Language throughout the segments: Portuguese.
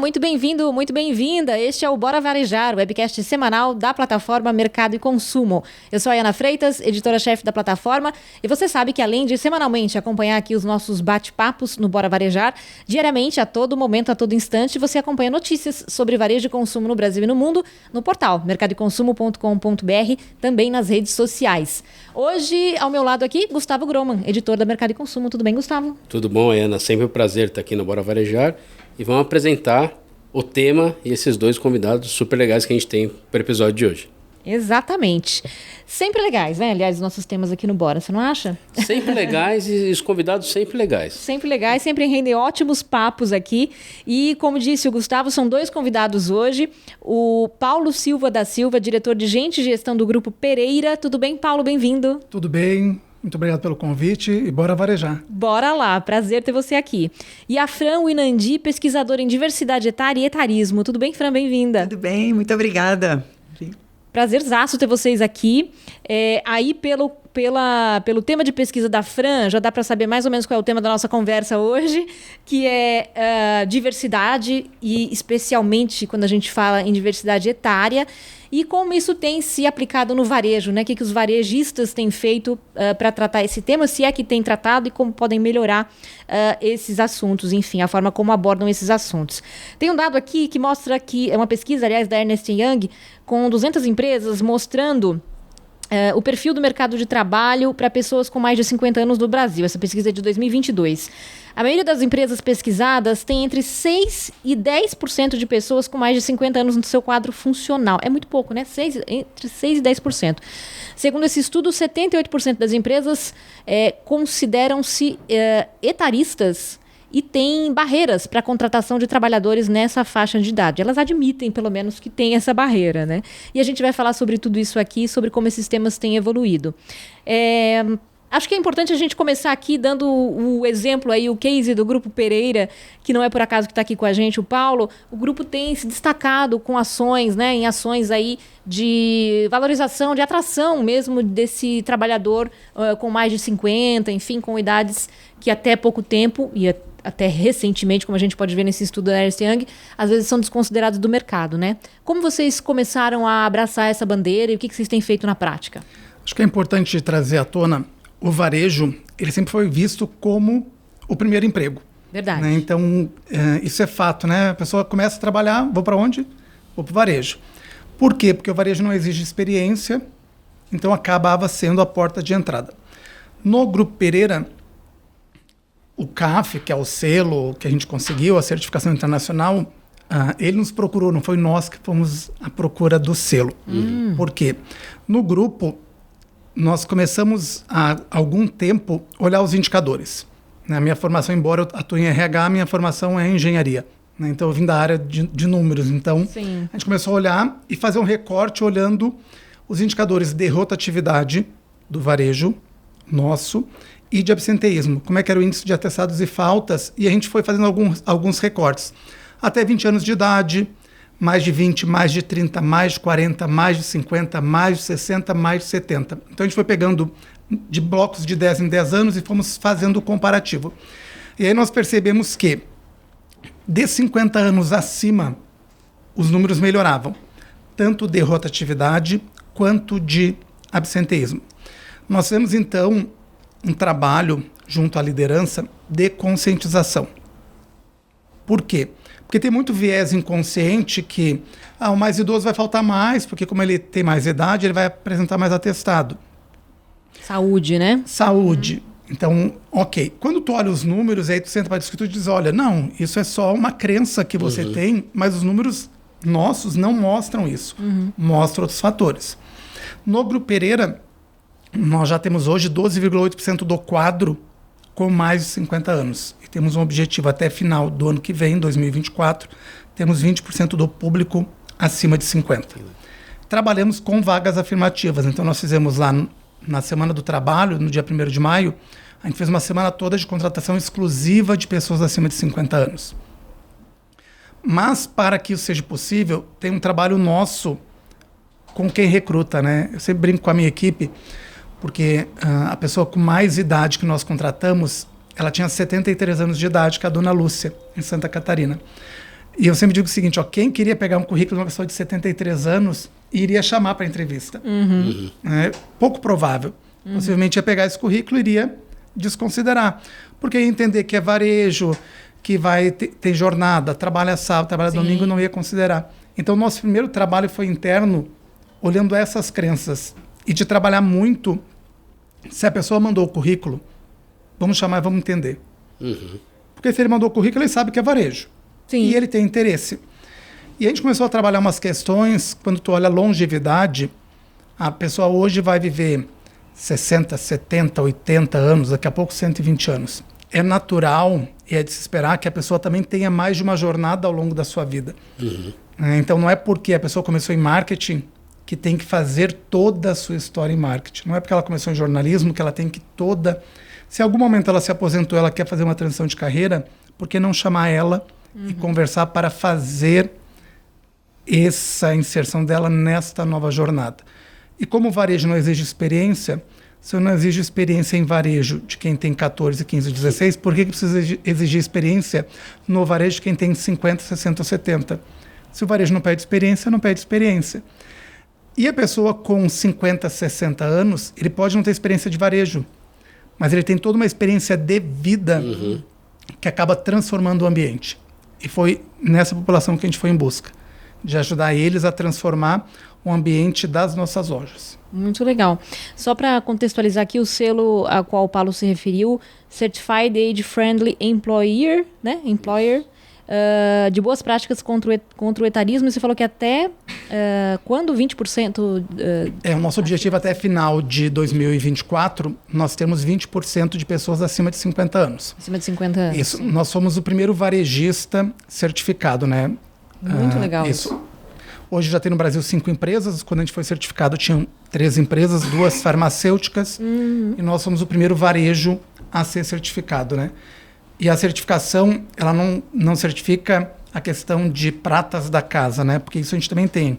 muito bem-vindo, muito bem-vinda. Este é o Bora Varejar, o webcast semanal da plataforma Mercado e Consumo. Eu sou a Ana Freitas, editora-chefe da plataforma, e você sabe que além de semanalmente acompanhar aqui os nossos bate-papos no Bora Varejar, diariamente, a todo momento, a todo instante, você acompanha notícias sobre varejo e consumo no Brasil e no mundo no portal mercadoeconsumo.com.br, também nas redes sociais. Hoje, ao meu lado aqui, Gustavo Groman, editor da Mercado e Consumo. Tudo bem, Gustavo? Tudo bom, Ana? Sempre um prazer estar aqui no Bora Varejar. E vamos apresentar o tema e esses dois convidados super legais que a gente tem para o episódio de hoje. Exatamente. Sempre legais, né? Aliás, os nossos temas aqui no Bora, você não acha? Sempre legais e os convidados sempre legais. Sempre legais, sempre rendem ótimos papos aqui. E, como disse o Gustavo, são dois convidados hoje. O Paulo Silva da Silva, diretor de Gente e Gestão do Grupo Pereira. Tudo bem, Paulo? Bem-vindo. Tudo bem. Muito obrigado pelo convite e bora varejar. Bora lá, prazer ter você aqui. E a Fran Winandi, pesquisadora em diversidade etária e etarismo. Tudo bem, Fran? Bem-vinda. Tudo bem, muito obrigada. Prazerzaço ter vocês aqui. Aí, pelo tema de pesquisa da Fran, já dá para saber mais ou menos qual é o tema da nossa conversa hoje, que é diversidade, e especialmente quando a gente fala em diversidade etária, e como isso tem se aplicado no varejo, né? O que os varejistas têm feito para tratar esse tema, se é que tem tratado, e como podem melhorar esses assuntos, enfim, a forma como abordam esses assuntos. Tem um dado aqui que mostra que, é uma pesquisa, aliás, da Ernst Young, com 200 empresas, mostrando o perfil do mercado de trabalho para pessoas com mais de 50 anos no Brasil. Essa pesquisa é de 2022. A maioria das empresas pesquisadas tem entre 6% e 10% de pessoas com mais de 50 anos no seu quadro funcional. É muito pouco, né? Entre 6% e 10%. Segundo esse estudo, 78% das empresas consideram-se etaristas e tem barreiras para a contratação de trabalhadores nessa faixa de idade. Elas admitem, pelo menos, que tem essa barreira, né? E a gente vai falar sobre tudo isso aqui, sobre como esses temas têm evoluído. Acho que é importante a gente começar aqui dando o exemplo aí, o case do Grupo Pereira, que não é por acaso que está aqui com a gente, o Paulo. O grupo tem se destacado com ações, né, em ações aí de valorização, de atração mesmo desse trabalhador com mais de 50, enfim, com idades que até pouco tempo, e até recentemente, como a gente pode ver nesse estudo da Ernst Young, às vezes são desconsiderados do mercado, né? Como vocês começaram a abraçar essa bandeira e o que vocês têm feito na prática? Acho que é importante trazer à tona o varejo, ele sempre foi visto como o primeiro emprego. Verdade. Né? Então, isso é fato, né? A pessoa começa a trabalhar, vou para onde? Vou para o varejo. Por quê? Porque o varejo não exige experiência, então acabava sendo a porta de entrada. No Grupo Pereira, o CAF, que é o selo que a gente conseguiu, a certificação internacional, ele nos procurou, não foi nós que fomos à procura do selo. Por quê? No grupo, nós começamos há algum tempo a olhar os indicadores. A minha formação, embora eu atue em RH, minha formação é em engenharia. Né? Então, eu vim da área de números. Então, Sim. A gente começou a olhar e fazer um recorte olhando os indicadores de rotatividade do varejo nosso e de absenteísmo. Como é que era o índice de atestados e faltas? E a gente foi fazendo alguns recortes. Até 20 anos de idade, mais de 20, mais de 30, mais de 40, mais de 50, mais de 60, mais de 70. Então a gente foi pegando de blocos de 10 em 10 anos e fomos fazendo o comparativo. E aí nós percebemos que de 50 anos acima, os números melhoravam, tanto de rotatividade quanto de absenteísmo. Nós fizemos então um trabalho junto à liderança de conscientização. Por quê? Porque tem muito viés inconsciente que o mais idoso vai faltar mais, porque como ele tem mais idade, ele vai apresentar mais atestado. Saúde, né? Saúde. Então, ok. Quando tu olha os números, aí tu senta para discutir e diz, olha, não, isso é só uma crença que você tem, mas os números nossos não mostram isso. Mostram outros fatores. No Grupo Pereira, nós já temos hoje 12,8% do quadro com mais de 50 anos. E temos um objetivo até final do ano que vem, 2024, temos 20% do público acima de 50. Trabalhamos com vagas afirmativas. Então, nós fizemos lá na Semana do Trabalho, no dia 1º de maio, a gente fez uma semana toda de contratação exclusiva de pessoas acima de 50 anos. Mas, para que isso seja possível, tem um trabalho nosso com quem recruta, né? Eu sempre brinco com a minha equipe, porque a pessoa com mais idade que nós contratamos, ela tinha 73 anos de idade, que é a dona Lúcia, em Santa Catarina. E eu sempre digo o seguinte, quem queria pegar um currículo de uma pessoa de 73 anos iria chamar para entrevista. É pouco provável. Possivelmente ia pegar esse currículo e iria desconsiderar. Porque ia entender que é varejo, que vai ter jornada, trabalha sábado, trabalha domingo, não ia considerar. Então, nosso primeiro trabalho foi interno, olhando essas crenças. E de trabalhar muito, se a pessoa mandou o currículo, vamos chamar e vamos entender. Porque se ele mandou o currículo, ele sabe que é varejo. Sim. E ele tem interesse. E a gente começou a trabalhar umas questões, quando tu olha a longevidade, a pessoa hoje vai viver 60, 70, 80 anos, daqui a pouco 120 anos. É natural e é de se esperar que a pessoa também tenha mais de uma jornada ao longo da sua vida. Então não é porque a pessoa começou em marketing que tem que fazer toda a sua história em marketing. Não é porque ela começou em jornalismo que ela tem que toda... Se em algum momento ela se aposentou, ela quer fazer uma transição de carreira, por que não chamar ela e conversar para fazer essa inserção dela nesta nova jornada? E como o varejo não exige experiência, se eu não exijo experiência em varejo de quem tem 14, 15, 16, por que precisa exigir experiência no varejo de quem tem 50, 60 ou 70? Se o varejo não pede experiência, não pede experiência. E a pessoa com 50, 60 anos, ele pode não ter experiência de varejo, mas ele tem toda uma experiência de vida que acaba transformando o ambiente. E foi nessa população que a gente foi em busca, de ajudar eles a transformar o ambiente das nossas lojas. Muito legal. Só para contextualizar aqui, o selo a qual o Paulo se referiu, Certified Age Friendly Employer, né? Employer, de boas práticas contra o etarismo. E você falou que até quando 20%... o nosso objetivo até final de 2024, nós temos 20% de pessoas acima de 50 anos. Acima de 50 anos. Isso. Nós somos o primeiro varejista certificado, né? Muito legal isso. Hoje já tem no Brasil 5 empresas. Quando a gente foi certificado, tinham 3 empresas, 2 farmacêuticas. E nós somos o primeiro varejo a ser certificado, né? E a certificação, ela não certifica a questão de pratas da casa, né? Porque isso a gente também tem.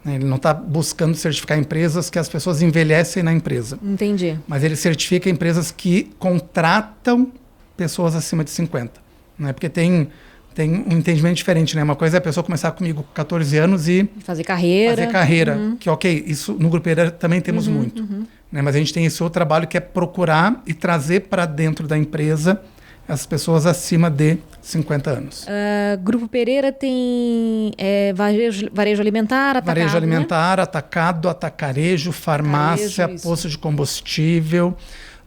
Né? Ele não está buscando certificar empresas que as pessoas envelhecem na empresa. Entendi. Mas ele certifica empresas que contratam pessoas acima de 50. Né? Porque tem um entendimento diferente, né? Uma coisa é a pessoa começar comigo com 14 anos e... Fazer carreira. Que isso no Grupo Pereira também temos muito. Né? Mas a gente tem esse outro trabalho que é procurar e trazer para dentro da empresa as pessoas acima de 50 anos. Grupo Pereira tem varejo alimentar, atacado, varejo alimentar, né? Atacado, atacarejo, farmácia, posto de combustível,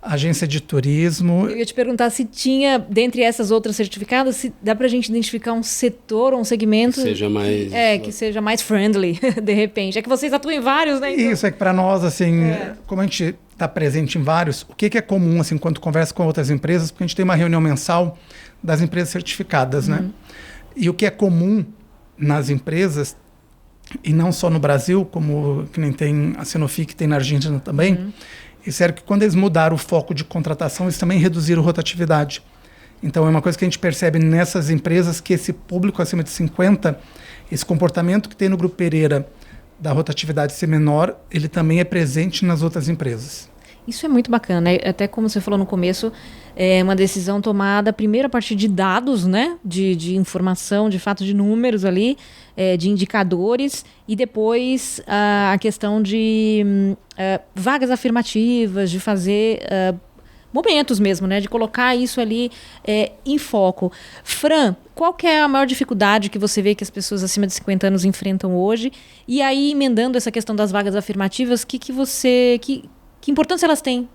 agência de turismo. Eu ia te perguntar se tinha, dentre essas outras certificadas, se dá pra gente identificar um setor ou um segmento... Que seja mais... que seja mais friendly, de repente. É que vocês atuam em vários, né? Então... Isso, é que para nós, assim, como a gente está presente em vários, o que é comum, assim, quando conversa com outras empresas, porque a gente tem uma reunião mensal das empresas certificadas, né? E o que é comum nas empresas, e não só no Brasil, como que nem tem a Sanofi, que tem na Argentina também... Isso era que quando eles mudaram o foco de contratação, eles também reduziram a rotatividade. Então é uma coisa que a gente percebe nessas empresas que esse público acima de 50, esse comportamento que tem no Grupo Pereira da rotatividade ser menor, ele também é presente nas outras empresas. Isso é muito bacana, até como você falou no começo, é uma decisão tomada primeiro a partir de dados, né? De informação, de fato, de números ali, de indicadores, e depois a questão de vagas afirmativas, de fazer momentos mesmo, né? De colocar isso ali em foco. Fran, qual que é a maior dificuldade que você vê que as pessoas acima de 50 anos enfrentam hoje? E aí, emendando essa questão das vagas afirmativas, que importância elas têm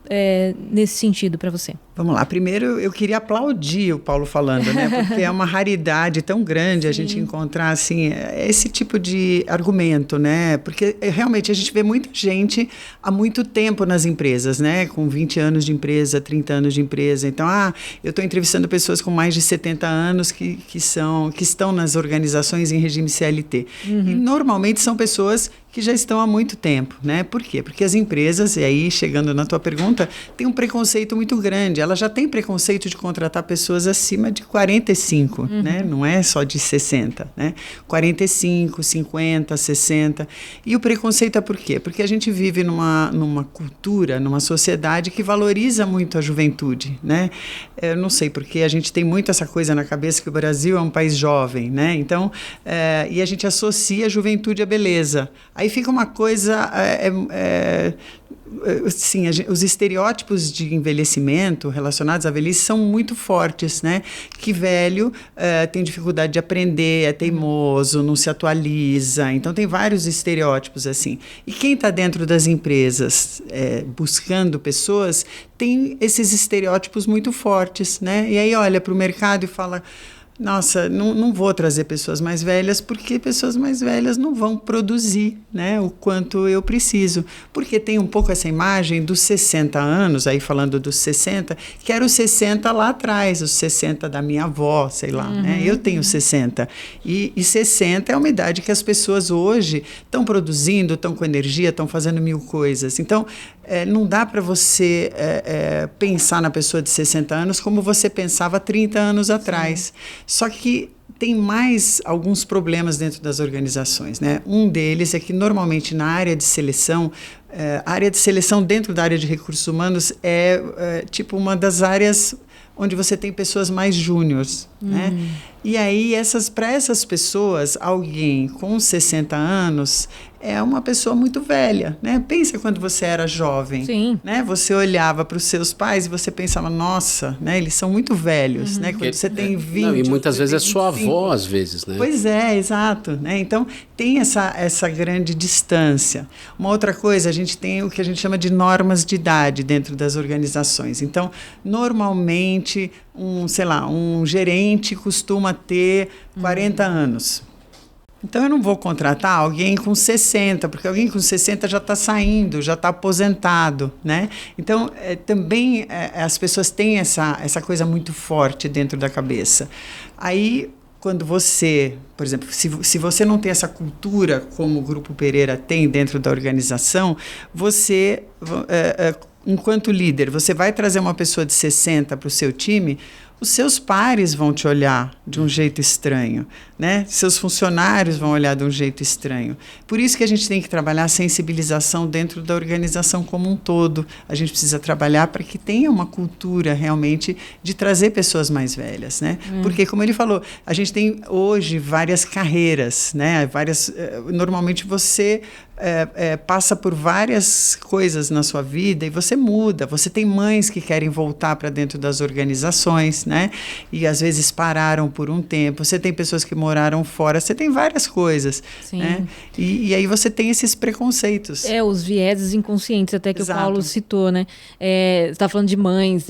nesse sentido para você? Vamos lá. Primeiro, eu queria aplaudir o Paulo falando, né? Porque é uma raridade tão grande a gente encontrar, assim, esse tipo de argumento, né? Porque realmente a gente vê muita gente há muito tempo nas empresas, né? Com 20 anos de empresa, 30 anos de empresa. Então, eu estou entrevistando pessoas com mais de 70 anos que estão nas organizações em regime CLT. E normalmente são pessoas que já estão há muito tempo, né? Por quê? Porque as empresas, e aí chegando na tua pergunta, tem um preconceito muito grande. ela já tem preconceito de contratar pessoas acima de 45, né? Não é só de 60, né? 45, 50, 60. E o preconceito é por quê? Porque a gente vive numa cultura, numa sociedade que valoriza muito a juventude, né? Eu não sei, porque a gente tem muito essa coisa na cabeça que o Brasil é um país jovem, né? Então, e a gente associa a juventude à beleza. Aí fica uma coisa... Sim, os estereótipos de envelhecimento relacionados à velhice são muito fortes, né? Que velho tem dificuldade de aprender, é teimoso, não se atualiza. Então, tem vários estereótipos assim. E quem está dentro das empresas buscando pessoas tem esses estereótipos muito fortes, né? E aí olha para o mercado e fala... Nossa, não vou trazer pessoas mais velhas porque pessoas mais velhas não vão produzir, né, o quanto eu preciso. Porque tem um pouco essa imagem dos 60 anos, aí falando dos 60, que era os 60 lá atrás, os 60 da minha avó, sei lá, né? Eu tenho 60. E 60 é uma idade que as pessoas hoje estão produzindo, estão com energia, estão fazendo mil coisas. Então, não dá para você pensar na pessoa de 60 anos como você pensava 30 anos atrás. Só que tem mais alguns problemas dentro das organizações, né? Um deles é que, normalmente, na área de seleção, a área de seleção dentro da área de recursos humanos é tipo uma das áreas onde você tem pessoas mais júniores, né? E aí, para essas pessoas, alguém com 60 anos é uma pessoa muito velha, né? Pensa quando você era jovem, Sim. né? Você olhava para os seus pais e você pensava, nossa, né? Eles são muito velhos, né? Quando você tem 20... Não, e muitas vezes é sua 25. avó, às vezes, né? Pois é, exato, né? Então, tem essa grande distância. Uma outra coisa, a gente tem o que a gente chama de normas de idade dentro das organizações. Então, normalmente, um gerente costuma ter 40 anos. Então, eu não vou contratar alguém com 60, porque alguém com 60 já está saindo, já está aposentado, né? Então, também as pessoas têm essa coisa muito forte dentro da cabeça. Aí, quando você, por exemplo, se você não tem essa cultura como o Grupo Pereira tem dentro da organização, você, enquanto líder, você vai trazer uma pessoa de 60 para o seu time, os seus pares vão te olhar de um jeito estranho, né? Seus funcionários vão olhar de um jeito estranho. Por isso que a gente tem que trabalhar a sensibilização dentro da organização como um todo. A gente precisa trabalhar para que tenha uma cultura realmente de trazer pessoas mais velhas, né? Porque, como ele falou, a gente tem hoje várias carreiras, né? Normalmente você passa por várias coisas na sua vida e você muda. Você tem mães que querem voltar para dentro das organizações, né? E às vezes pararam por um tempo. Você tem pessoas que moraram fora. Você tem várias coisas. Sim. Né? E aí você tem esses preconceitos. Os vieses inconscientes até que Exato. o Paulo citou, né? Você está falando de mães.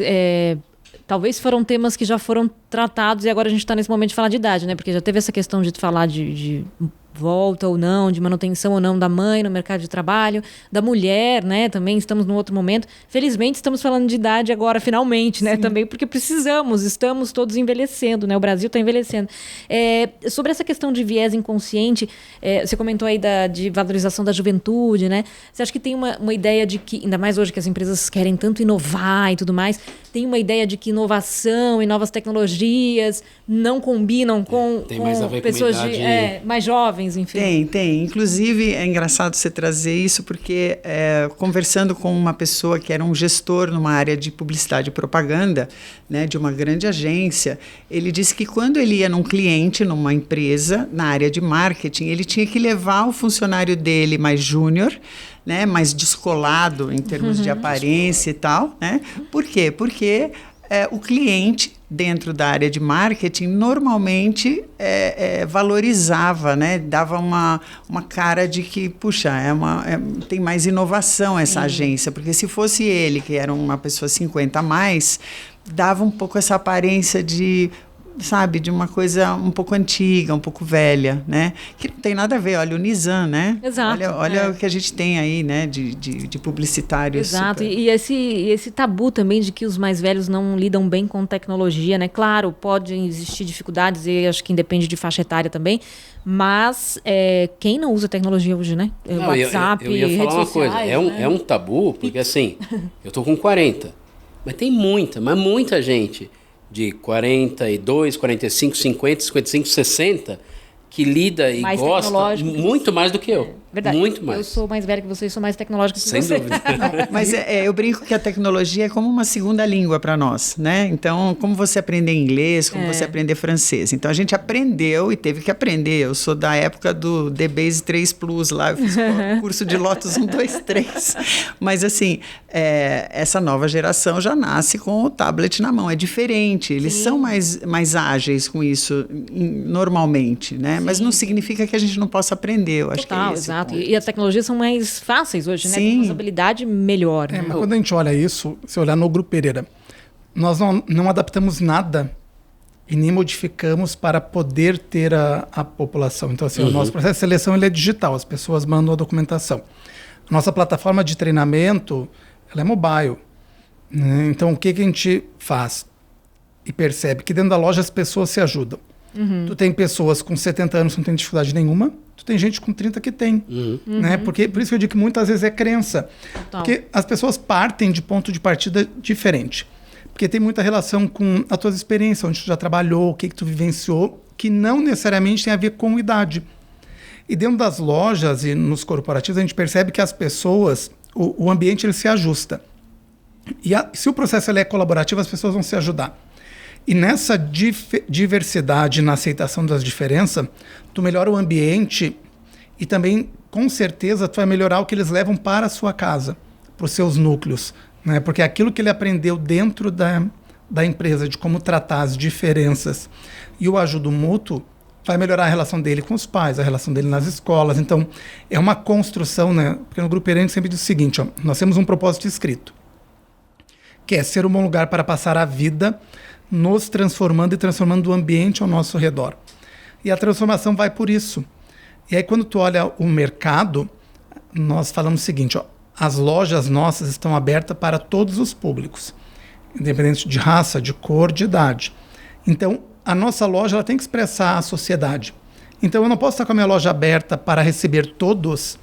Talvez foram temas que já foram tratados e agora a gente está nesse momento de falar de idade, né? Porque já teve essa questão de falar de volta ou não, de manutenção ou não da mãe no mercado de trabalho, da mulher, né? Também estamos num outro momento. Felizmente estamos falando de idade agora, finalmente, né? Sim. Também porque estamos todos envelhecendo, né? O Brasil está envelhecendo. Sobre essa questão de viés inconsciente, você comentou aí de valorização da juventude, né? Você acha que tem uma ideia de que, ainda mais hoje que as empresas querem tanto inovar e tudo mais, tem uma ideia de que inovação e novas tecnologias não combinam com mais a ver pessoas com idade... mais jovens, enfim. Tem. Inclusive, é engraçado você trazer isso, porque conversando com uma pessoa que era um gestor numa área de publicidade e propaganda, né, de uma grande agência, ele disse que quando ele ia num cliente, numa empresa, na área de marketing, ele tinha que levar o funcionário dele mais júnior, né, mais descolado em termos de aparência e tal, né? Por quê? Porque o cliente, dentro da área de marketing, normalmente valorizava, né? Dava uma cara de que, puxa, tem mais inovação essa agência, porque se fosse ele, que era uma pessoa 50 a mais, dava um pouco essa aparência de... sabe, de uma coisa um pouco antiga, um pouco velha, né? Que não tem nada a ver, olha o Nizam, né? Exato. Olha o que a gente tem aí, né, de publicitários. Exato, super... e esse tabu também de que os mais velhos não lidam bem com tecnologia, né? Claro, podem existir dificuldades e acho que independe de faixa etária também, mas quem não usa tecnologia hoje, né? Não, WhatsApp, eu ia falar redes uma sociais, coisa, né? é um tabu, porque assim, eu tô com 40. Mas tem muita gente de 42, 45, 50, 55, 60 que lida e Mais gosta muito mais do que eu. Verdade. Muito mais. Eu sou mais velha que você e sou mais tecnológica que Sem você. dúvida. Mas eu brinco que a tecnologia é como uma segunda língua para nós, né? Então, como você aprender inglês, como você aprender francês. Então, a gente aprendeu e teve que aprender. Eu sou da época do DBase 3 Plus lá, eu fiz curso de Lotus 1, 2, 3. Mas, assim, essa nova geração já nasce com o tablet na mão. É diferente, eles são mais ágeis com isso normalmente, né? Mas não significa que a gente não possa aprender, eu acho que é esse. Exato. E as tecnologias são mais fáceis hoje, né? Tem uma usabilidade melhor. Mas quando a gente olha isso, se olhar no Grupo Pereira, nós não adaptamos nada e nem modificamos para poder ter a população. Então, assim, o nosso processo de seleção ele é digital, as pessoas mandam a documentação. A nossa plataforma de treinamento, ela é mobile. Né? Então, o que a gente faz? E percebe que dentro da loja as pessoas se ajudam. Tu tem pessoas com 70 anos que não tem dificuldade nenhuma, tu tem gente com 30 que tem. Né? Por isso que eu digo que muitas vezes é crença. Porque as pessoas partem de ponto de partida diferente. Porque tem muita relação com as tuas experiências, onde tu já trabalhou, o que tu vivenciou, que não necessariamente tem a ver com idade. E dentro das lojas e nos corporativos, a gente percebe que as pessoas, o ambiente ele se ajusta. E se o processo ele é colaborativo, as pessoas vão se ajudar. E nessa diversidade, na aceitação das diferenças, tu melhora o ambiente e também, com certeza, tu vai melhorar o que eles levam para a sua casa, para os seus núcleos. Né? Porque aquilo que ele aprendeu dentro da empresa, de como tratar as diferenças e o ajuda mútuo, vai melhorar a relação dele com os pais, a relação dele nas escolas. Então, é uma construção, né? Porque no Grupo Pereira a gente sempre diz o seguinte, ó, nós temos um propósito escrito, que é ser um bom lugar para passar a vida nos transformando e transformando o ambiente ao nosso redor. E a transformação vai por isso. E aí, quando tu olha o mercado, nós falamos o seguinte, ó, as lojas nossas estão abertas para todos os públicos, independente de raça, de cor, de idade. Então, a nossa loja ela tem que expressar a sociedade. Então, eu não posso estar com a minha loja aberta para receber todos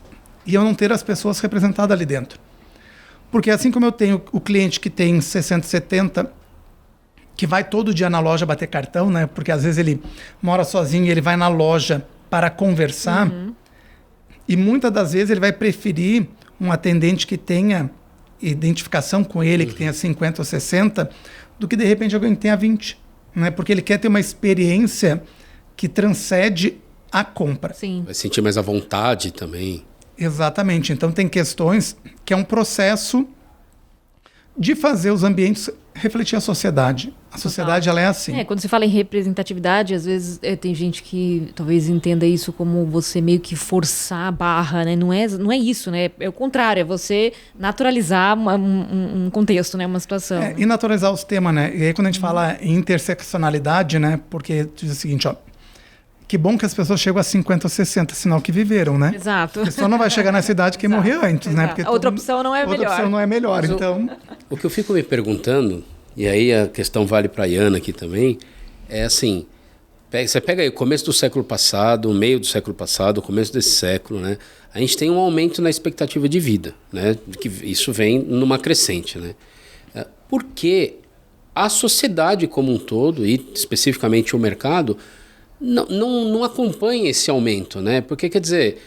e eu não ter as pessoas representadas ali dentro. Porque assim como eu tenho o cliente que tem 60, 70, que vai todo dia na loja bater cartão, né? Porque às vezes ele mora sozinho e ele vai na loja para conversar. E muitas das vezes ele vai preferir um atendente que tenha identificação com ele, que tenha 50 ou 60, do que de repente alguém que tenha 20. Né? Porque ele quer ter uma experiência que transcende a compra. Sim. Vai sentir mais à vontade também. Exatamente. Então tem questões que é um processo de fazer os ambientes refletir a sociedade. A sociedade ela é assim. Quando se fala em representatividade, às vezes tem gente que talvez entenda isso como você meio que forçar a barra, né? Não é isso, né? É o contrário, é você naturalizar um contexto, né? Uma situação. E naturalizar os temas, né? E aí quando a gente fala em interseccionalidade, né? Porque diz o seguinte, ó, que bom que as pessoas chegam a 50 ou 60, sinal que viveram, né? Exato. A pessoa não vai chegar nessa idade que morreu antes, né? Porque outra opção não é melhor. Outra opção não é melhor, então... O que eu fico me perguntando, e aí a questão vale para a Iana aqui também, é assim, você pega aí o começo do século passado, o meio do século passado, o começo desse século, né? A gente tem um aumento na expectativa de vida, né? Que isso vem numa crescente, né? Porque a sociedade como um todo, e especificamente o mercado, não acompanha esse aumento, né? Porque, quer dizer,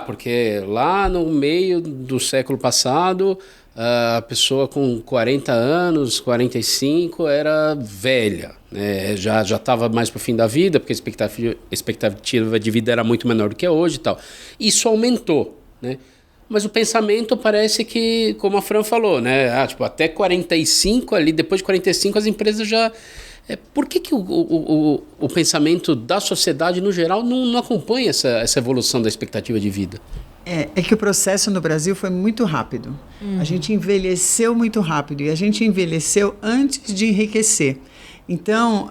porque lá no meio do século passado, a pessoa com 40 anos, 45, era velha, né? Já estava mais para o fim da vida, porque a expectativa de vida era muito menor do que é hoje e tal. Isso aumentou, né? Mas o pensamento parece que, como a Fran falou, né? Até 45, ali, depois de 45, as empresas já... Por que o pensamento da sociedade, no geral, não acompanha essa evolução da expectativa de vida? É que o processo no Brasil foi muito rápido. A gente envelheceu muito rápido e a gente envelheceu antes de enriquecer. Então,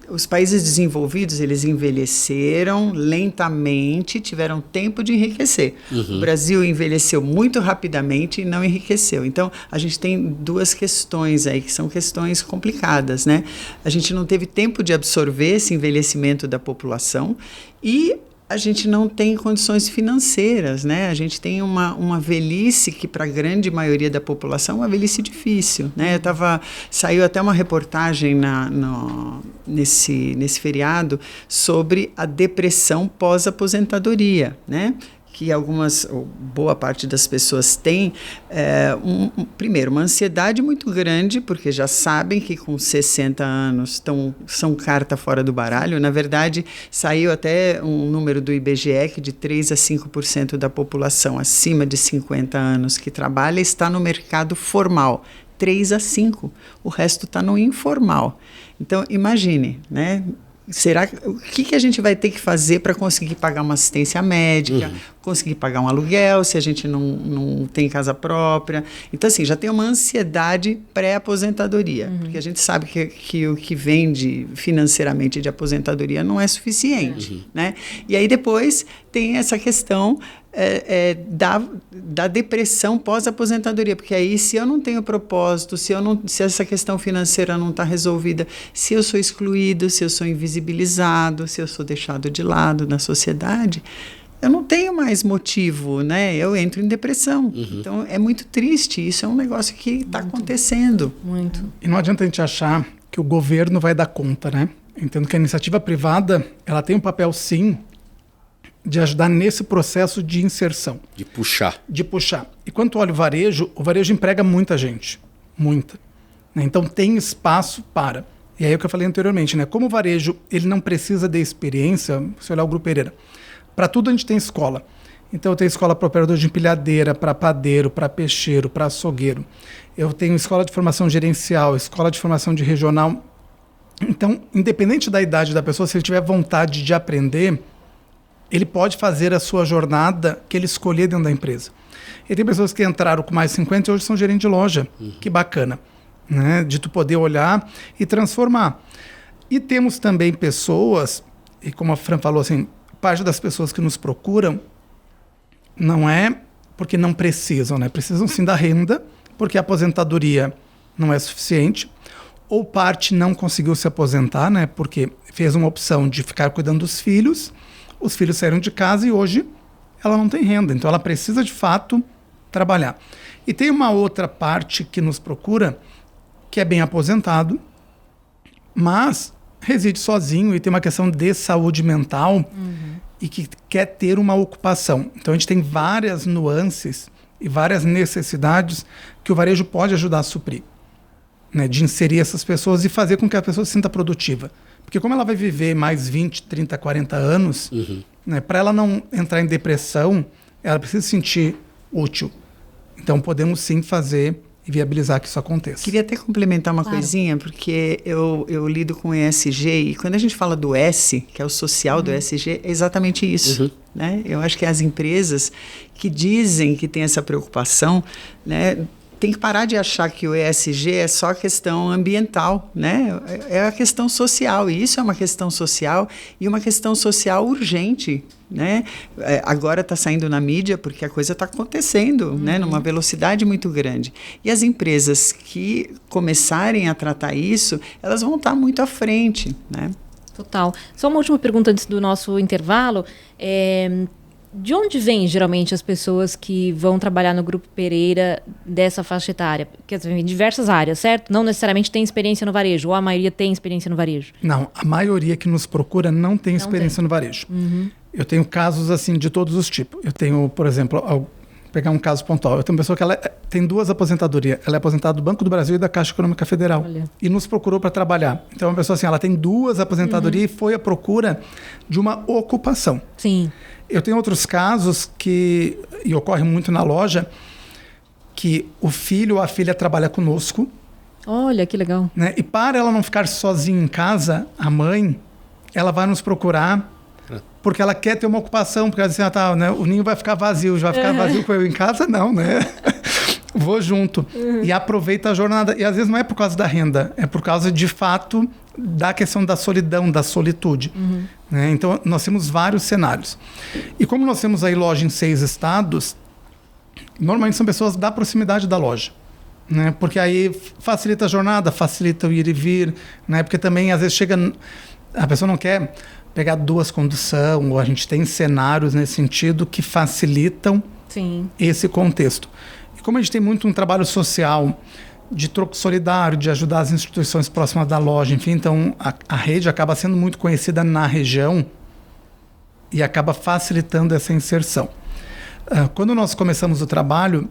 os países desenvolvidos, eles envelheceram lentamente, tiveram tempo de enriquecer. O Brasil envelheceu muito rapidamente e não enriqueceu. Então, a gente tem duas questões aí, que são questões complicadas, né? A gente não teve tempo de absorver esse envelhecimento da população e a gente não tem condições financeiras, né? A gente tem uma velhice que, para a grande maioria da população, é uma velhice difícil, né? Saiu até uma reportagem nesse feriado sobre a depressão pós-aposentadoria, né? Que boa parte das pessoas tem, primeiro, uma ansiedade muito grande, porque já sabem que com 60 anos são carta fora do baralho. Na verdade, saiu até um número do IBGE que de 3 a 5% da população acima de 50 anos que trabalha está no mercado formal. 3 a 5%. O resto está no informal. Então, imagine, né? O que a gente vai ter que fazer para conseguir pagar uma assistência médica, conseguir pagar um aluguel, se a gente não tem casa própria? Então, assim, já tem uma ansiedade pré-aposentadoria, porque a gente sabe que o que vende financeiramente de aposentadoria não é suficiente, né? E aí depois tem essa questão da depressão pós-aposentadoria, porque aí, se eu não tenho propósito, se essa questão financeira não está resolvida, se eu sou excluído, se eu sou invisibilizado, se eu sou deixado de lado na sociedade, eu não tenho mais motivo, né? Eu entro em depressão. Então, é muito triste. Isso é um negócio que está acontecendo. Muito. E não adianta a gente achar que o governo vai dar conta, né? Eu entendo que a iniciativa privada, ela tem um papel, sim, de ajudar nesse processo de inserção. De puxar. E quando olha o varejo emprega muita gente. Muita. Né? Então tem espaço para. E aí é o que eu falei anteriormente, né? Como o varejo ele não precisa de experiência, se olhar o Grupo Pereira, para tudo a gente tem escola. Então eu tenho escola para operador de empilhadeira, para padeiro, para peixeiro, para açougueiro. Eu tenho escola de formação gerencial, escola de formação de regional. Então, independente da idade da pessoa, se ele tiver vontade de aprender, ele pode fazer a sua jornada que ele escolher dentro da empresa. E tem pessoas que entraram com mais de 50 e hoje são gerente de loja. Que bacana, né? De tu poder olhar e transformar. E temos também pessoas, e como a Fran falou, assim, parte das pessoas que nos procuram não é porque não precisam, né? Precisam sim da renda, porque a aposentadoria não é suficiente, ou parte não conseguiu se aposentar, né? Porque fez uma opção de ficar cuidando dos filhos, os filhos saíram de casa e hoje ela não tem renda. Então ela precisa de fato trabalhar. E tem uma outra parte que nos procura, que é bem aposentado, mas reside sozinho e tem uma questão de saúde mental e que quer ter uma ocupação. Então a gente tem várias nuances e várias necessidades que o varejo pode ajudar a suprir, né? De inserir essas pessoas e fazer com que a pessoa se sinta produtiva. Porque como ela vai viver mais 20, 30, 40 anos, né, para ela não entrar em depressão, ela precisa se sentir útil. Então podemos sim fazer e viabilizar que isso aconteça. Queria até complementar uma coisinha, porque eu lido com ESG e quando a gente fala do S, que é o social do ESG, é exatamente isso. Né? Eu acho que as empresas que dizem que têm essa preocupação, né, tem que parar de achar que o ESG é só questão ambiental, né? É a questão social, e isso é uma questão social e uma questão social urgente, né? Agora está saindo na mídia porque a coisa está acontecendo, né? Numa velocidade muito grande. E as empresas que começarem a tratar isso, elas vão estar muito à frente, né? Total. Só uma última pergunta antes do nosso intervalo. De onde vêm, geralmente, as pessoas que vão trabalhar no Grupo Pereira dessa faixa etária? Quer dizer, em diversas áreas, certo? Não necessariamente tem experiência no varejo, ou a maioria tem experiência no varejo? Não, a maioria que nos procura não tem experiência no varejo. Eu tenho casos, assim, de todos os tipos. Eu tenho, por exemplo, vou pegar um caso pontual. Eu tenho uma pessoa que ela tem 2 aposentadorias. Ela é aposentada do Banco do Brasil e da Caixa Econômica Federal. Olha. E nos procurou para trabalhar. Então, uma pessoa assim, ela tem 2 aposentadorias e foi à procura de uma ocupação. Sim. Eu tenho outros casos e ocorre muito na loja, que o filho ou a filha trabalha conosco. Olha, que legal. Né? E para ela não ficar sozinha em casa, a mãe, ela vai nos procurar porque ela quer ter uma ocupação, porque ela diz assim, né, o ninho vai ficar vazio, já vai ficar vazio com eu em casa? Não, né? Vou junto. E aproveita a jornada. E às vezes não é por causa da renda, é por causa, de fato, da questão da solidão, da solitude. Né? Então, nós temos vários cenários. E como nós temos aí loja em 6 estados, normalmente são pessoas da proximidade da loja. Né? Porque aí facilita a jornada, facilita o ir e vir. Né? Porque também, às vezes, a pessoa não quer pegar duas condução, ou a gente tem cenários nesse sentido que facilitam Sim. esse contexto. E como a gente tem muito um trabalho social de troco solidário, de ajudar as instituições próximas da loja, enfim, então a rede acaba sendo muito conhecida na região e acaba facilitando essa inserção. Quando nós começamos o trabalho,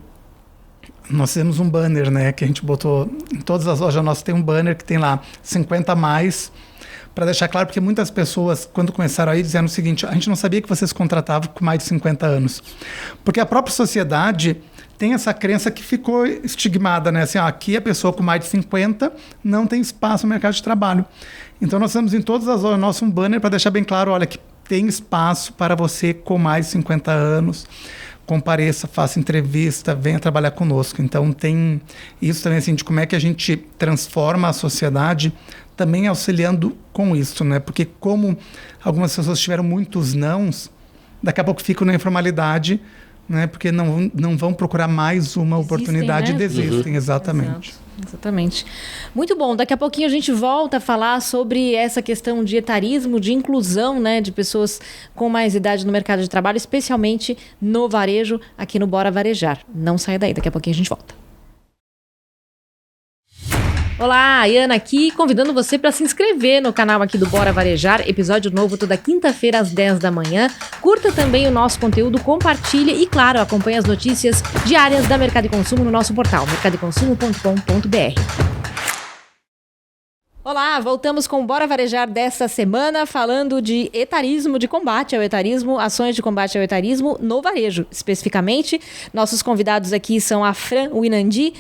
nós fizemos um banner, né, que a gente botou em todas as lojas nossas, tem um banner que tem lá 50 mais, para deixar claro, porque muitas pessoas, quando começaram aí, disseram o seguinte: a gente não sabia que vocês contratavam com mais de 50 anos. Porque a própria sociedade tem essa crença que ficou estigmada, né? Assim, aqui a pessoa com mais de 50 não tem espaço no mercado de trabalho. Então nós temos em todas as lojas nossas um banner para deixar bem claro, olha, que tem espaço para você com mais de 50 anos. Compareça, faça entrevista, venha trabalhar conosco. Então tem isso também, assim, de como é que a gente transforma a sociedade também auxiliando com isso, né? Porque como algumas pessoas tiveram muitos nãos, daqui a pouco ficam na informalidade, né? Porque não vão procurar mais uma oportunidade, né? e desistem, exatamente. Exatamente. Muito bom. Daqui a pouquinho a gente volta a falar sobre essa questão de etarismo, de inclusão, né, de pessoas com mais idade no mercado de trabalho, especialmente no varejo, aqui no Bora Varejar. Não saia daí, daqui a pouquinho a gente volta. Olá, Ana aqui, convidando você para se inscrever no canal aqui do Bora Varejar, episódio novo toda quinta-feira às 10 da manhã. Curta também o nosso conteúdo, compartilhe e, claro, acompanhe as notícias diárias da Mercado e Consumo no nosso portal, mercadoeconsumo.com.br. Olá, voltamos com o Bora Varejar desta semana, falando de etarismo, de combate ao etarismo, ações de combate ao etarismo no varejo, especificamente. Nossos convidados aqui são a Fran Winandi,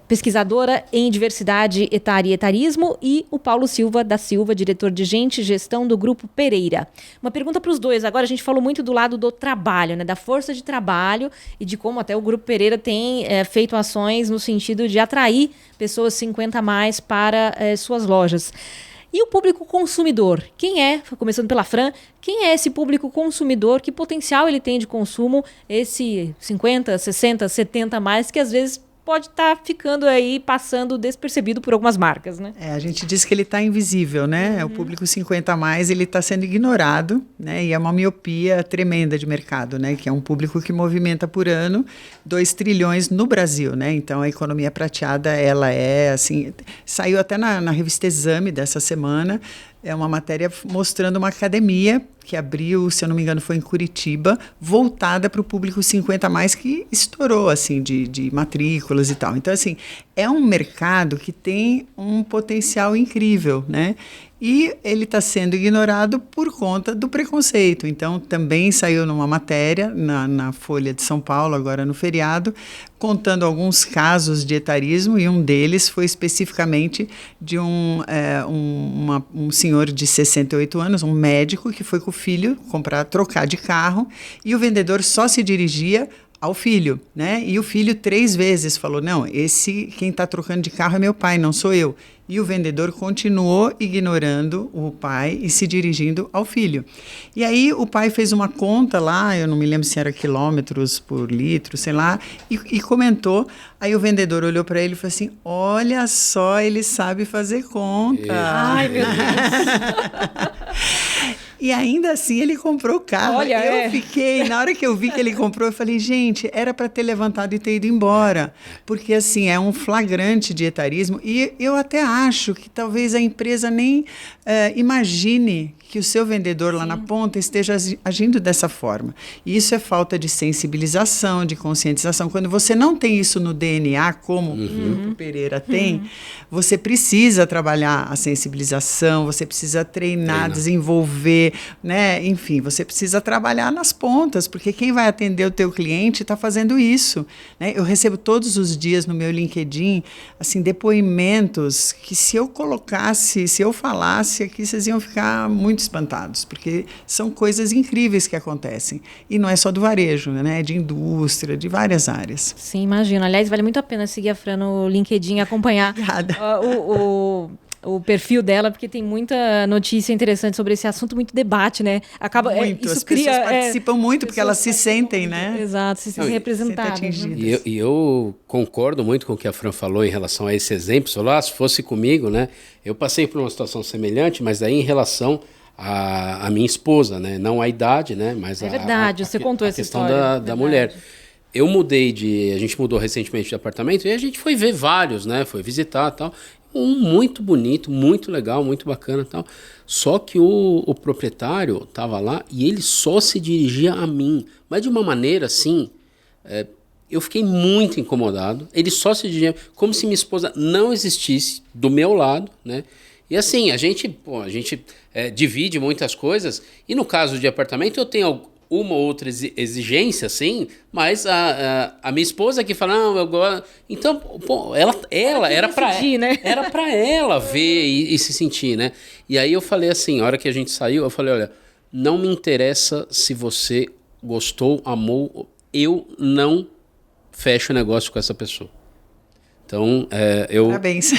pesquisadora em diversidade etária e etarismo, e o Paulo Silva da Silva, diretor de Gente e Gestão do Grupo Pereira. Uma pergunta para os dois. Agora a gente falou muito do lado do trabalho, né, da força de trabalho e de como até o Grupo Pereira tem feito ações no sentido de atrair pessoas 50 a mais para suas lojas. E o público consumidor? Quem é, começando pela Fran, quem é esse público consumidor? Que potencial ele tem de consumo? Esse 50, 60, 70 a mais, que às vezes pode estar ficando aí, passando despercebido por algumas marcas, né? A gente diz que ele está invisível, né? O público 50 a mais, ele está sendo ignorado, né? E é uma miopia tremenda de mercado, né? Que é um público que movimenta por ano 2 trilhões no Brasil, né? Então, a economia prateada, ela é, assim... Saiu até na revista Exame dessa semana, é uma matéria mostrando uma academia que abriu, se eu não me engano, foi em Curitiba, voltada para o público 50 a mais, que estourou, assim, de matrículas e tal. Então, assim, é um mercado que tem um potencial incrível, né? E ele está sendo ignorado por conta do preconceito. Então, também saiu numa matéria na Folha de São Paulo, agora no feriado, contando alguns casos de etarismo, e um deles foi especificamente de um senhor de 68 anos, um médico, que foi com o filho trocar de carro, e o vendedor só se dirigia ao filho, né? E o filho 3 vezes falou, não, quem está trocando de carro é meu pai, não sou eu. E o vendedor continuou ignorando o pai e se dirigindo ao filho. E aí o pai fez uma conta lá, eu não me lembro se era quilômetros por litro, sei lá, e comentou. Aí o vendedor olhou para ele e falou assim, olha só, ele sabe fazer conta. Ai, meu Deus. E ainda assim ele comprou o carro. Olha, na hora que eu vi que ele comprou, eu falei, gente, era para ter levantado e ter ido embora. Porque, assim, é um flagrante de etarismo. E eu até acho que talvez a empresa nem imagine que o seu vendedor lá na ponta esteja agindo dessa forma. E isso é falta de sensibilização, de conscientização. Quando você não tem isso no DNA, como o Grupo Pereira tem, você precisa trabalhar a sensibilização, você precisa treinar, desenvolver, né? Enfim, você precisa trabalhar nas pontas, porque quem vai atender o teu cliente está fazendo isso, né? Eu recebo todos os dias no meu LinkedIn, assim, depoimentos que se eu falasse aqui, vocês iam ficar muito espantados, porque são coisas incríveis que acontecem. E não é só do varejo, né? É de indústria, de várias áreas. Sim, imagino. Aliás, vale muito a pena seguir a Fran no LinkedIn e acompanhar o perfil dela, porque tem muita notícia interessante sobre esse assunto, muito debate, né? Muito, as pessoas participam muito, porque elas se sentem, né? Exato, se sentem representadas. E eu concordo muito com o que a Fran falou em relação a esse exemplo. Se fosse comigo, né? Eu passei por uma situação semelhante, mas daí em relação a minha esposa, né? Não a idade, né? Mas É verdade, você contou essa questão história. da mulher. A gente mudou recentemente de apartamento e a gente foi ver vários, né? Foi visitar e tal. Um muito bonito, muito legal, muito bacana e tal. Só que o proprietário estava lá e ele só se dirigia a mim. Mas de uma maneira assim, eu fiquei muito incomodado. Ele só se dirigia como se minha esposa não existisse do meu lado, né? E assim, a gente divide muitas coisas. E no caso de apartamento, eu tenho uma ou outra exigência, assim, mas a minha esposa que fala, não, eu gosto. Então, pô, ela era para né? era para ela ver e se sentir, né? E aí eu falei assim, a hora que a gente saiu, eu falei, olha, não me interessa se você gostou, amou, eu não fecho negócio com essa pessoa. Então, Parabéns.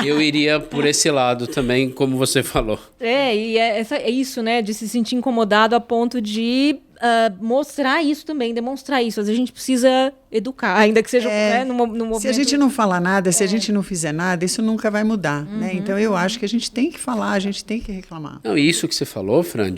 eu iria por esse lado também, como você falou. E é isso, né? De se sentir incomodado a ponto de mostrar isso também, demonstrar isso. Às vezes a gente precisa educar, ainda que seja no movimento... Se a gente não falar nada, se a gente não fizer nada, isso nunca vai mudar, né? Então eu acho que a gente tem que falar, a gente tem que reclamar. Não, isso que você falou, Fran,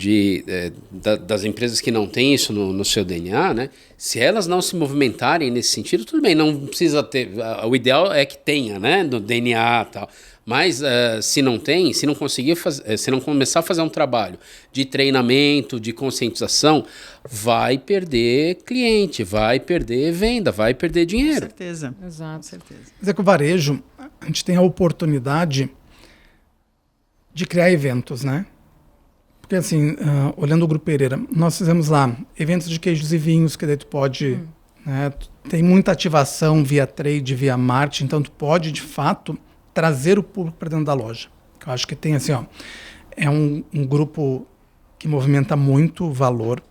das empresas que não têm isso no seu DNA, né? Se elas não se movimentarem nesse sentido, tudo bem, não precisa ter. O ideal é que tenha, né? No DNA e tal. Mas se não tem, se não conseguir fazer, se não começar a fazer um trabalho de treinamento, de conscientização, vai perder cliente, vai perder venda, vai perder dinheiro. Com certeza. Exato. Com certeza. Quer dizer que o varejo, a gente tem a oportunidade de criar eventos, né? Porque assim, olhando o Grupo Pereira, nós fizemos lá eventos de queijos e vinhos, que daí tu pode... Né, tem muita ativação via trade, via marketing, então tu pode, de fato, trazer o público para dentro da loja. Eu acho que tem assim, é um grupo que movimenta muito valor,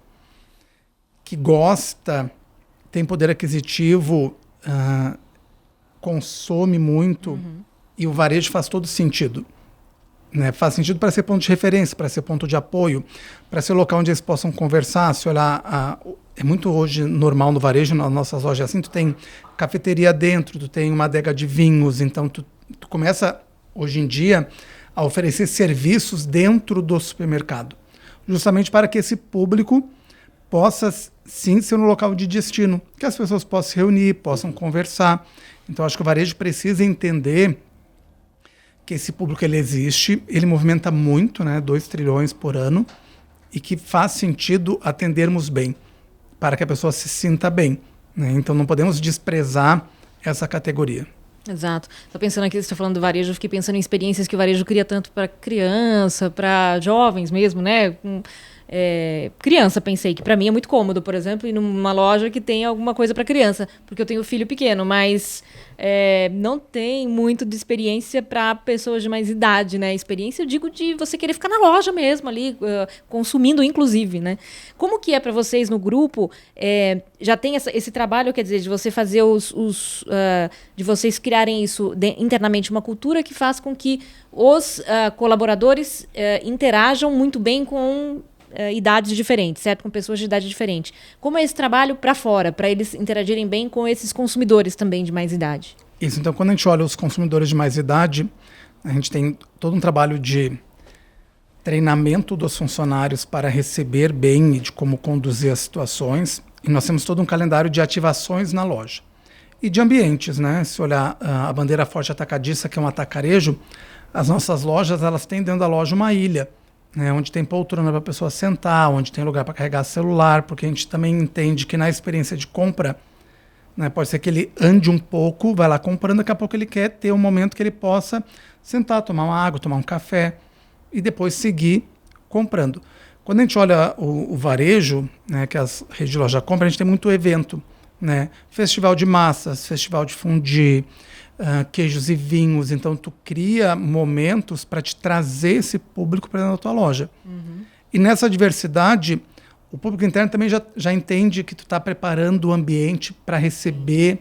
que gosta, tem poder aquisitivo, consome muito, e o varejo faz todo sentido. Né? Faz sentido para ser ponto de referência, para ser ponto de apoio, para ser local onde eles possam conversar, se olhar... É muito hoje normal no varejo, nas nossas lojas assim, tu tem cafeteria dentro, tu tem uma adega de vinhos, então tu começa, hoje em dia, a oferecer serviços dentro do supermercado, justamente para que esse público possa, sim, ser um local de destino, que as pessoas possam se reunir, possam conversar. Então, acho que o varejo precisa entender que esse público ele existe, ele movimenta muito, né, 2 trilhões por ano, e que faz sentido atendermos bem, para que a pessoa se sinta bem. Né? Então, não podemos desprezar essa categoria. Exato. Estou pensando aqui, você está falando do varejo, eu fiquei pensando em experiências que o varejo cria tanto para criança, para jovens mesmo, né? Criança, pensei, que para mim é muito cômodo, por exemplo, ir numa loja que tem alguma coisa para criança, porque eu tenho filho pequeno, mas não tem muito de experiência para pessoas de mais idade, né? Experiência, eu digo, de você querer ficar na loja mesmo ali, consumindo inclusive, né? Como que é para vocês no grupo? Já tem esse trabalho, quer dizer, de você fazer de vocês criarem isso internamente, uma cultura que faz com que os colaboradores interajam muito bem com idades diferentes, certo? Com pessoas de idade diferente. Como é esse trabalho para fora, para eles interagirem bem com esses consumidores também de mais idade? Isso, então quando a gente olha os consumidores de mais idade, a gente tem todo um trabalho de treinamento dos funcionários para receber bem e de como conduzir as situações, e nós temos todo um calendário de ativações na loja. E de ambientes, né? Se olhar a bandeira forte atacadista, que é um atacarejo, as nossas lojas, elas têm dentro da loja uma ilha, né, onde tem poltrona para a pessoa sentar, onde tem lugar para carregar celular, porque a gente também entende que na experiência de compra, né, pode ser que ele ande um pouco, vai lá comprando, daqui a pouco ele quer ter um momento que ele possa sentar, tomar uma água, tomar um café e depois seguir comprando. Quando a gente olha o varejo, né, que as redes de loja compra, a gente tem muito evento, né, festival de massas, festival de fondue, queijos e vinhos, então tu cria momentos para te trazer esse público para dentro da tua loja. E nessa diversidade, o público interno também já entende que tu está preparando o ambiente para receber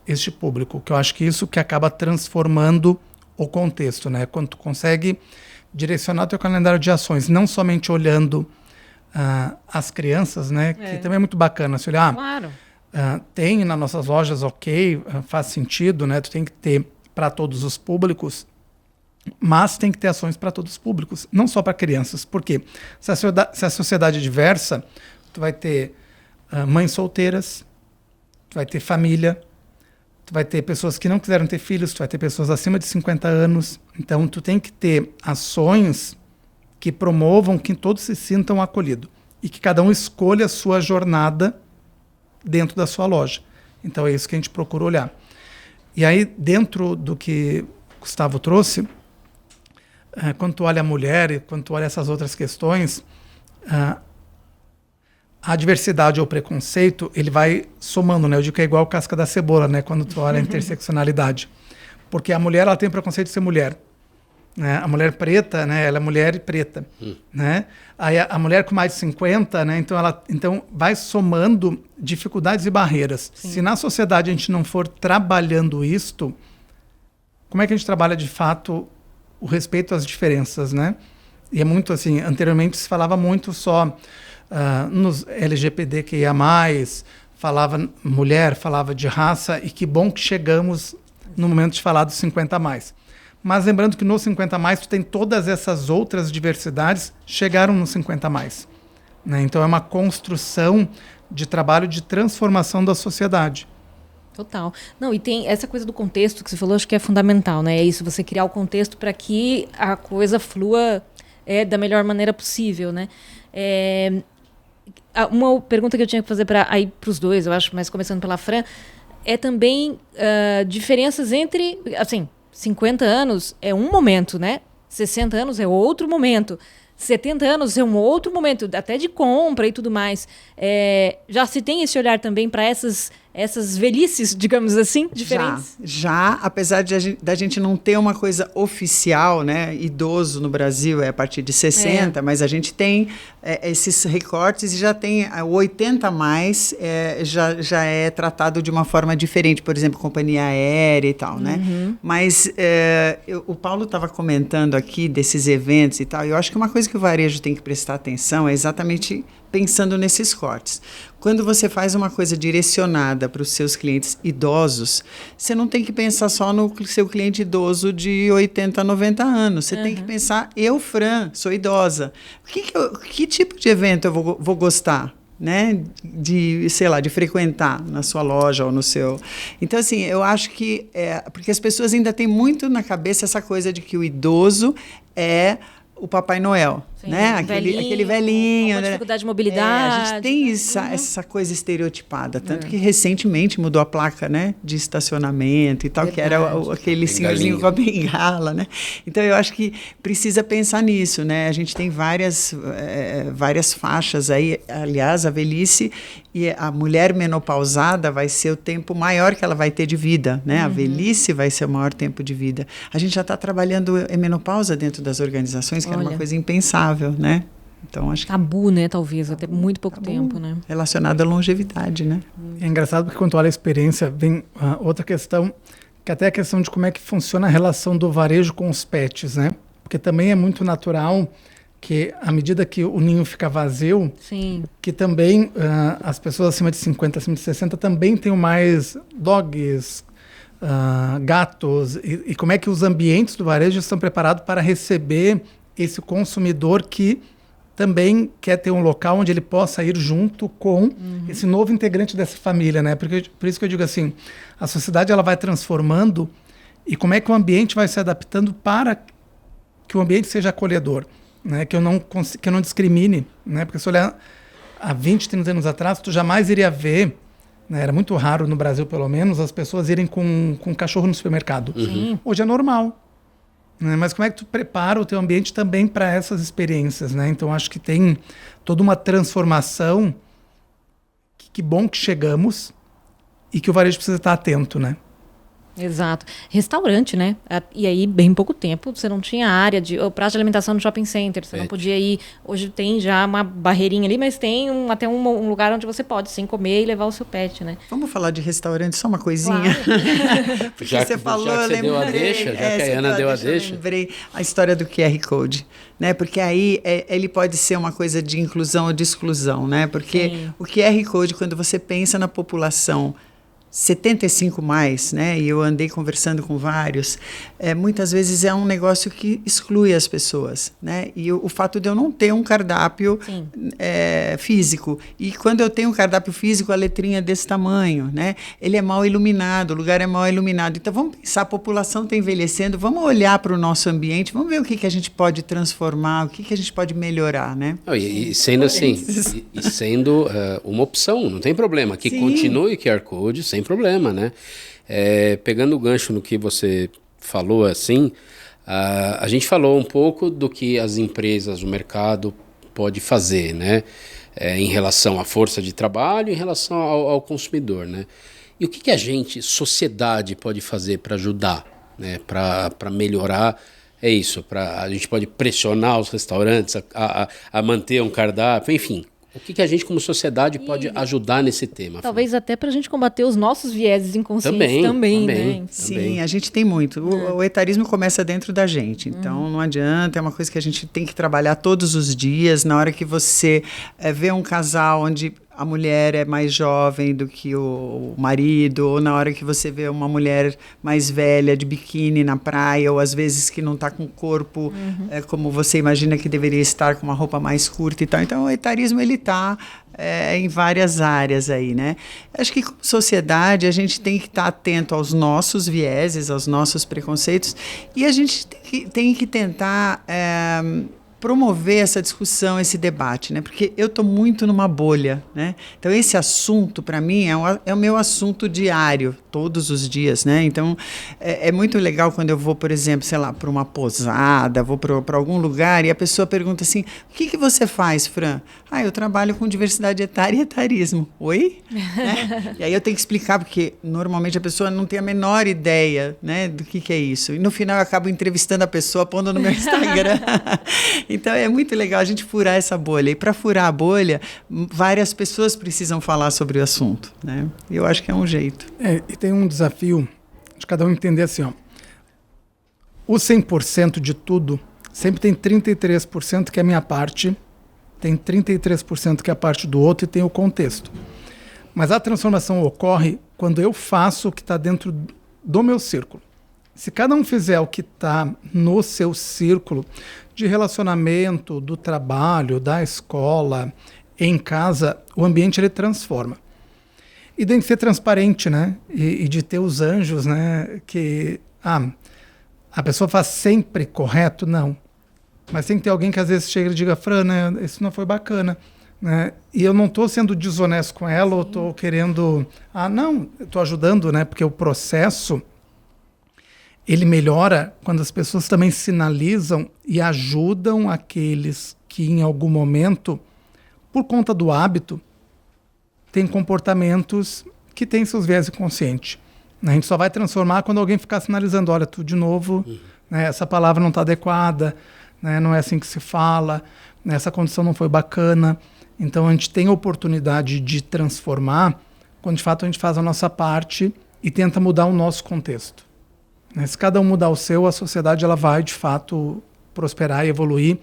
este público, que eu acho que isso que acaba transformando o contexto, né? Quando tu consegue direcionar teu calendário de ações, não somente olhando as crianças, né? Que também é muito bacana, se olhar... Claro. Tem nas nossas lojas, faz sentido, né? Tu tem que ter para todos os públicos, Mas tem que ter ações para todos os públicos, não só para crianças. Por quê? Se a sociedade é diversa, tu vai ter mães solteiras, tu vai ter família, tu vai ter pessoas que não quiseram ter filhos, tu vai ter pessoas acima de 50 anos. Então, tu tem que ter ações que promovam que todos se sintam acolhidos e que cada um escolha a sua jornada dentro da sua loja. Então, é isso que a gente procura olhar. E aí, dentro do que o Gustavo trouxe, quando tu olha a mulher e quando tu olha essas outras questões, a diversidade ou preconceito, ele vai somando, né? Eu digo que é igual casca da cebola, né? Quando tu olha a interseccionalidade. Porque a mulher, ela tem preconceito de ser mulher. Né? A mulher preta, né? Ela é mulher e preta. Né? Aí a mulher com mais de 50, né? Então vai somando dificuldades e barreiras. Sim. Se na sociedade a gente não for trabalhando isto, como é que a gente trabalha de fato o respeito às diferenças, né? E é muito assim, anteriormente se falava muito só nos LGBTQIA+, falava mulher, falava de raça, e que bom que chegamos no momento de falar dos 50+. Mas lembrando que no 50+, tu tem todas essas outras diversidades, chegaram no 50+. Né? Então é uma construção de trabalho de transformação da sociedade. Total. Não, e tem essa coisa do contexto que você falou, acho que é fundamental, né? É isso, você criar o contexto para que a coisa flua da melhor maneira possível, né? Uma pergunta que eu tinha que fazer para os dois, eu acho, mas começando pela Fran, é também diferenças entre, assim, 50 anos é um momento, né? 60 anos é outro momento. 70 anos é um outro momento, até de compra e tudo mais. Já se tem esse olhar também para essas velhices, digamos assim, diferentes? Já, apesar da gente não ter uma coisa oficial, né? Idoso no Brasil é a partir de 60, mas a gente tem esses recortes e já tem o 80+, já é tratado de uma forma diferente, por exemplo, companhia aérea e tal, né? Mas o Paulo estava comentando aqui desses eventos e tal, e eu acho que uma coisa que o varejo tem que prestar atenção é exatamente pensando nesses cortes. Quando você faz uma coisa direcionada para os seus clientes idosos, você não tem que pensar só no seu cliente idoso de 80, 90 anos. Você tem que pensar, eu, Fran, sou idosa. Que tipo de evento eu vou gostar? Né, de frequentar na sua loja ou no seu... Então, assim, eu acho que... porque as pessoas ainda têm muito na cabeça essa coisa de que o idoso é o Papai Noel. Sim, né? Aquele velhinho. Uma dificuldade de mobilidade. A gente tem essa coisa estereotipada. Tanto que recentemente mudou a placa, né, de estacionamento e tal, que era aquele senhorzinho com a bengala. Né? Então, eu acho que precisa pensar nisso. Né? A gente tem várias faixas aí. Aliás, a velhice e a mulher menopausada vai ser o tempo maior que ela vai ter de vida. Né? A velhice vai ser o maior tempo de vida. A gente já está trabalhando em menopausa dentro das organizações, que era uma coisa impensável, né? Então, acho que... Tabu, né? Talvez, até muito pouco tempo, né? Relacionado à longevidade, né? É engraçado porque quando olha a experiência, vem outra questão, que até a questão de como é que funciona a relação do varejo com os pets, né? Porque também é muito natural que, à medida que o ninho fica vazio, sim, que também as pessoas acima de 50, acima de 60 também tenham mais dogs, gatos, e como é que os ambientes do varejo estão preparados para receber esse consumidor que também quer ter um local onde ele possa ir junto com esse novo integrante dessa família, né? Por isso que eu digo assim, a sociedade ela vai transformando, e como é que o ambiente vai se adaptando para que o ambiente seja acolhedor, né? Que eu não discrimine, né? Porque se olhar há 20, 30 anos atrás, tu jamais iria ver, né? Era muito raro no Brasil, pelo menos, as pessoas irem com um cachorro no supermercado. Hoje é normal. Mas como é que tu prepara o teu ambiente também para essas experiências, né? Então, acho que tem toda uma transformação que bom que chegamos e que o varejo precisa estar atento, né? Exato. Restaurante, né? E aí, bem pouco tempo, você não tinha área de praça de alimentação no shopping center, você não podia ir. Hoje tem já uma barreirinha ali, mas tem até um lugar onde você pode sim comer e levar o seu pet, né? Vamos falar de restaurante, só uma coisinha. Claro. Porque você falou, já que eu lembrei. Deu a deixa, já que a Ana deu a deixa. Eu lembrei a história do QR Code, né? Porque aí ele pode ser uma coisa de inclusão ou de exclusão, né? Porque o QR Code, quando você pensa na população 75 mais, né? E eu andei conversando com vários. Muitas vezes é um negócio que exclui as pessoas, né? E o fato de eu não ter um cardápio físico. E quando eu tenho um cardápio físico, a letrinha é desse tamanho, né? Ele é mal iluminado, o lugar é mal iluminado. Então vamos pensar, a população está envelhecendo, vamos olhar para o nosso ambiente, vamos ver o que a gente pode transformar, o que a gente pode melhorar, né? E sendo assim, e sendo uma opção, não tem problema. Que continue o QR Code sem problema, né? Pegando o gancho no que você falou, assim, a gente falou um pouco do que as empresas, o mercado pode fazer, né? Em relação à força de trabalho, em relação ao consumidor, né? E o que a gente, sociedade, pode fazer para ajudar, né? Para melhorar? É isso, a gente pode pressionar os restaurantes a manter um cardápio, enfim. O que a gente, como sociedade, pode ajudar nesse tema? Talvez até para a gente combater os nossos vieses inconscientes também, né? Sim, a gente tem muito. O etarismo começa dentro da gente, então não adianta, é uma coisa que a gente tem que trabalhar todos os dias. Na hora que você vê um casal onde a mulher é mais jovem do que o marido, ou na hora que você vê uma mulher mais velha de biquíni na praia, ou às vezes que não está com o corpo como você imagina que deveria estar, com uma roupa mais curta e tal. Então o etarismo ele está em várias áreas aí, né? Acho que como sociedade a gente tem que estar atento aos nossos vieses, aos nossos preconceitos, e a gente tem que tentar promover essa discussão, esse debate, né? Porque eu estou muito numa bolha, né? Então esse assunto para mim é o meu assunto diário, todos os dias, né? Então é muito legal quando eu vou, por exemplo, sei lá, para uma posada, vou para algum lugar e a pessoa pergunta assim: o que você faz, Fran? Eu trabalho com diversidade etária e etarismo. Oi? Né? E aí eu tenho que explicar, porque normalmente a pessoa não tem a menor ideia, né, do que é isso. E no final eu acabo entrevistando a pessoa, pondo no meu Instagram. Então é muito legal a gente furar essa bolha. E para furar a bolha, várias pessoas precisam falar sobre o assunto, né? Eu acho que é um jeito. E tem um desafio de cada um entender assim, ó. O 100% de tudo sempre tem 33% que é a minha parte, tem 33% que é a parte do outro e tem o contexto. Mas a transformação ocorre quando eu faço o que está dentro do meu círculo. Se cada um fizer o que está no seu círculo de relacionamento, do trabalho, da escola, em casa, o ambiente ele transforma. E tem que ser transparente, né? E de ter os anjos, né? Que a pessoa faz sempre correto? Não. Mas tem que ter alguém que às vezes chega e diga: Fran, né, isso não foi bacana. Né? E eu não estou sendo desonesto com ela, ou estou querendo... não, estou ajudando, né? Porque o processo... ele melhora quando as pessoas também sinalizam e ajudam aqueles que em algum momento, por conta do hábito, têm comportamentos que têm seus viés inconscientes. A gente só vai transformar quando alguém ficar sinalizando: olha, tu de novo, né, essa palavra não está adequada, né, não é assim que se fala, né, essa condição não foi bacana. Então a gente tem a oportunidade de transformar quando de fato a gente faz a nossa parte e tenta mudar o nosso contexto. Se cada um mudar o seu, a sociedade ela vai, de fato, prosperar e evoluir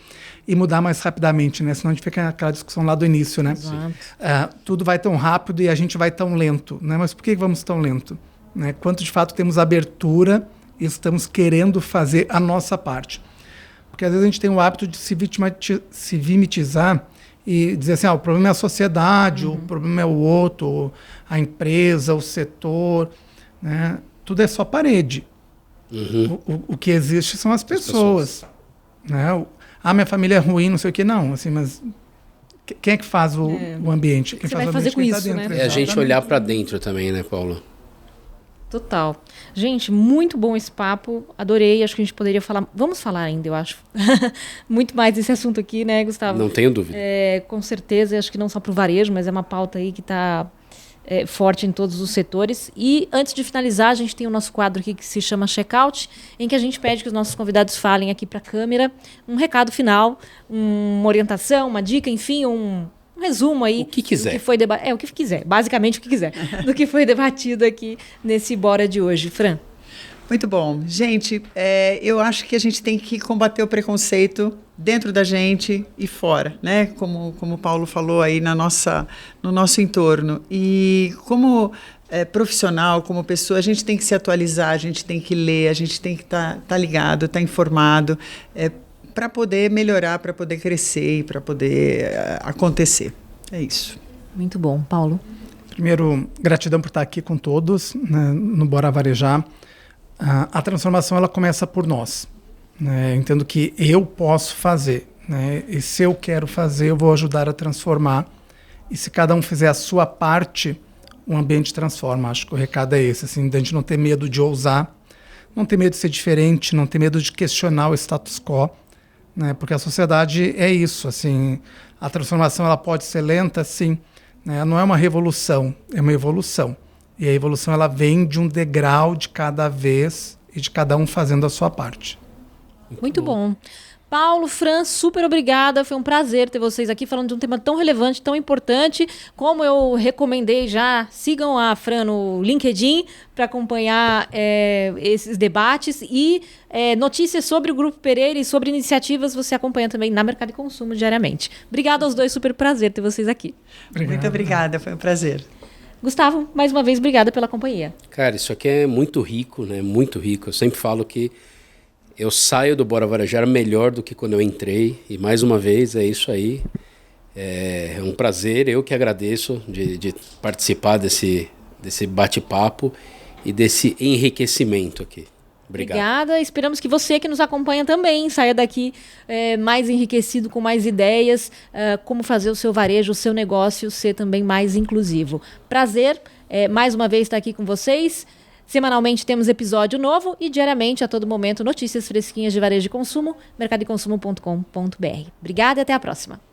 e mudar mais rapidamente, né? Senão a gente fica naquela discussão lá do início, né? Tudo vai tão rápido e a gente vai tão lento, né? Mas por que vamos tão lento? Né? Quanto, de fato, temos abertura e estamos querendo fazer a nossa parte. Porque, às vezes, a gente tem o hábito de se vitimizar e dizer assim: o problema é a sociedade, o problema é o outro, a empresa, o setor, né? Tudo é só parede. O que existe são as pessoas. Né? Minha família é ruim, não sei o quê. Não, assim, mas quem é que faz o ambiente? Quem você faz vai o fazer ambiente com isso, dentro, né? É a gente olhar para dentro também, né, Paula? Total. Gente, muito bom esse papo. Adorei. Acho que a gente poderia falar... Vamos falar ainda, eu acho. Muito mais desse assunto aqui, né, Gustavo? Não tenho dúvida. Com certeza. Acho que não só para o varejo, mas é uma pauta aí que está... forte em todos os setores. E antes de finalizar, a gente tem o nosso quadro aqui que se chama Checkout, em que a gente pede que os nossos convidados falem aqui para a câmera um recado final, uma orientação, uma dica, enfim, um resumo aí. O que quiser. Do que foi o que quiser, basicamente o que quiser, do que foi debatido aqui nesse Bora de hoje. Fran. Muito bom. Gente, eu acho que a gente tem que combater o preconceito, dentro da gente e fora, né? Como o Paulo falou aí no nosso entorno. E como profissional, como pessoa, a gente tem que se atualizar, a gente tem que ler, a gente tem que tá ligado, estar informado, para poder melhorar, para poder crescer e para poder acontecer. É isso. Muito bom. Paulo? Primeiro, gratidão por estar aqui com todos, né, no Bora Varejar. A transformação ela começa por nós. Né? Eu entendo que eu posso fazer. Né? E se eu quero fazer, eu vou ajudar a transformar. E se cada um fizer a sua parte, o ambiente transforma. Acho que o recado é esse. Assim, a gente não ter medo de ousar, não ter medo de ser diferente, não ter medo de questionar o status quo. Né? Porque a sociedade é isso. Assim, a transformação ela pode ser lenta, sim. Né? Não é uma revolução, é uma evolução. E a evolução ela vem de um degrau de cada vez e de cada um fazendo a sua parte. Muito bom. Paulo, Fran, super obrigada. Foi um prazer ter vocês aqui falando de um tema tão relevante, tão importante. Como eu recomendei já, sigam a Fran no LinkedIn para acompanhar esses debates e notícias sobre o Grupo Pereira e sobre iniciativas você acompanha também na Mercado e Consumo diariamente. Obrigada aos dois, super prazer ter vocês aqui. Muito obrigada, foi um prazer. Gustavo, mais uma vez, obrigada pela companhia. Cara, isso aqui é muito rico, né? Muito rico. Eu sempre falo que eu saio do Bora Varejar melhor do que quando eu entrei. E mais uma vez, é isso aí. É um prazer, eu que agradeço de participar desse bate-papo e desse enriquecimento aqui. Obrigada. Esperamos que você que nos acompanha também saia daqui mais enriquecido, com mais ideias, como fazer o seu varejo, o seu negócio ser também mais inclusivo. Prazer, mais uma vez estar aqui com vocês. Semanalmente temos episódio novo e diariamente, a todo momento, notícias fresquinhas de varejo e consumo, mercadoeconsumo.com.br. Obrigada e até a próxima.